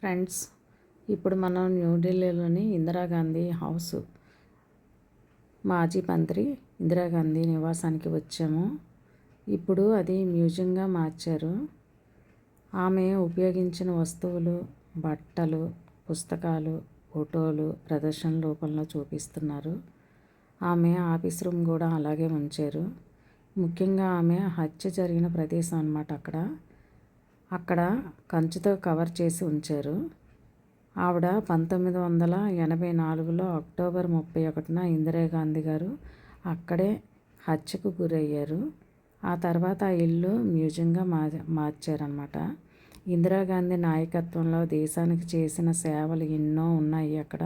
Friends, ఇప్పుడు మనం న్యూఢిల్లీలోని ఇందిరాగాంధీ హౌస్ మాజీ మంత్రి ఇందిరాగాంధీ నివాసానికి వచ్చాము. ఇప్పుడు అది మ్యూజియంగా మార్చారు. ఆమె ఉపయోగించిన వస్తువులు, బట్టలు, పుస్తకాలు, ఫోటోలు ప్రదర్శన రూపంలో చూపిస్తున్నారు. ఆమె ఆఫీస్ రూమ్ కూడా అలాగే ఉంచారు. ముఖ్యంగా ఆమె హత్య జరిగిన ప్రదేశం అన్నమాట. అక్కడ కంచుతో కవర్ చేసి ఉంచారు. ఆవిడ 1984లో అక్టోబర్ 31న ఇందిరాగాంధీ గారు అక్కడే హత్యకు గురయ్యారు. ఆ తర్వాత ఆ ఇల్లు మ్యూజియంగా మార్చారన్నమాట. ఇందిరాగాంధీ నాయకత్వంలో దేశానికి చేసిన సేవలు ఎన్నో ఉన్నాయి అక్కడ.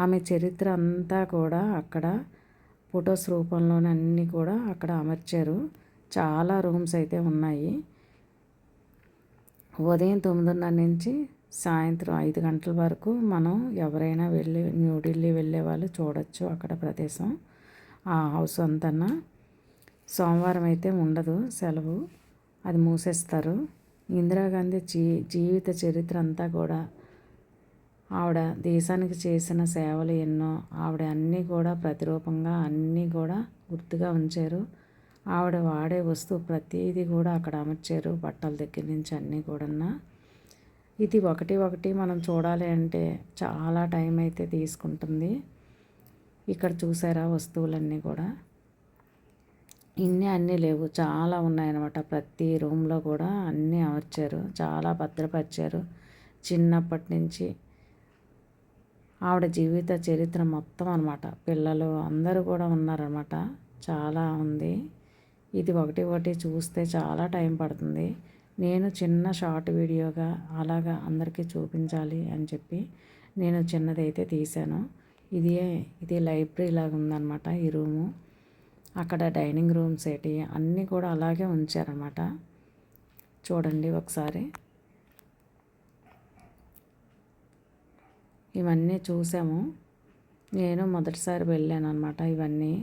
ఆమె చరిత్ర అంతా కూడా అక్కడ ఫొటోస్ రూపంలోనే అన్నీ కూడా అక్కడ అమర్చారు. చాలా రూమ్స్ అయితే ఉన్నాయి. ఉదయం 9:30 నుంచి సాయంత్రం 5 గంటల వరకు మనం ఎవరైనా న్యూఢిల్లీ వెళ్ళే వాళ్ళు చూడొచ్చు అక్కడ ప్రదేశం. ఆ హౌస్ అంతన్నా సోమవారం అయితే ఉండదు, సెలవు, అది మూసేస్తారు. ఇందిరాగాంధీ జీవిత చరిత్ర అంతా కూడా, ఆవిడ దేశానికి చేసిన సేవలు ఎన్నో, ఆవిడ అన్నీ కూడా ప్రతిరూపంగా అన్నీ కూడా గుర్తుగా ఉంచారు. ఆవిడ వాడే వస్తువు ప్రతిదీ కూడా అక్కడ అమర్చారు, బట్టల దగ్గర నుంచి అన్నీ కూడా. ఇది ఒకటి మనం చూడాలి అంటే చాలా టైం అయితే తీసుకుంటుంది. ఇక్కడ చూసారా వస్తువులన్నీ కూడా అన్నీ లేవు, చాలా ఉన్నాయన్నమాట. ప్రతి రూమ్లో కూడా అన్నీ అమర్చారు, చాలా భద్రపరిచారు. చిన్నప్పటి నుంచి ఆవిడ జీవిత చరిత్ర మొత్తం అన్నమాట. పిల్లలు అందరూ కూడా ఉన్నారన్నమాట. చాలా ఉంది. ఇది ఒకటి చూస్తే చాలా టైం పడుతుంది. నేను చిన్న షార్ట్ వీడియోగా అలాగా అందరికీ చూపించాలి అని చెప్పి నేను చిన్నదైతే తీశాను. ఇది లైబ్రరీ లాగా ఉందన్నమాట ఈ రూము. అక్కడ డైనింగ్ రూమ్స్ అన్నీ కూడా అలాగే ఉంచారన్నమాట. చూడండి ఒకసారి. ఇవన్నీ చూసాము. నేను మొదటిసారి వెళ్ళాను అన్నమాట. ఇవన్నీ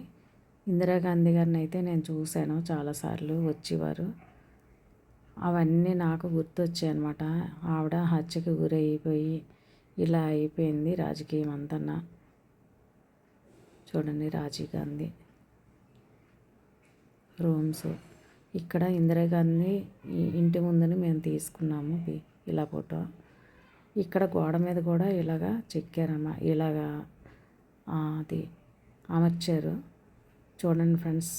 ఇందిరాగాంధీ గారిని అయితే నేను చూశాను చాలాసార్లు వచ్చేవారు. అవన్నీ నాకు గుర్తొచ్చాయి అన్నమాట. ఆవిడ హత్యకు గురైపోయి ఇలా అయిపోయింది రాజకీయం అంతన్నా. చూడండి రాజీవ్ గాంధీ రూమ్స్. ఇక్కడ ఇందిరాగాంధీ ఇంటి ముందని మేము తీసుకున్నాము ఇలా ఫోటో. ఇక్కడ గోడ మీద కూడా ఇలాగా చెక్కారమ్మా, ఇలాగా అది అమర్చారు. చూడండి ఫ్రెండ్స్.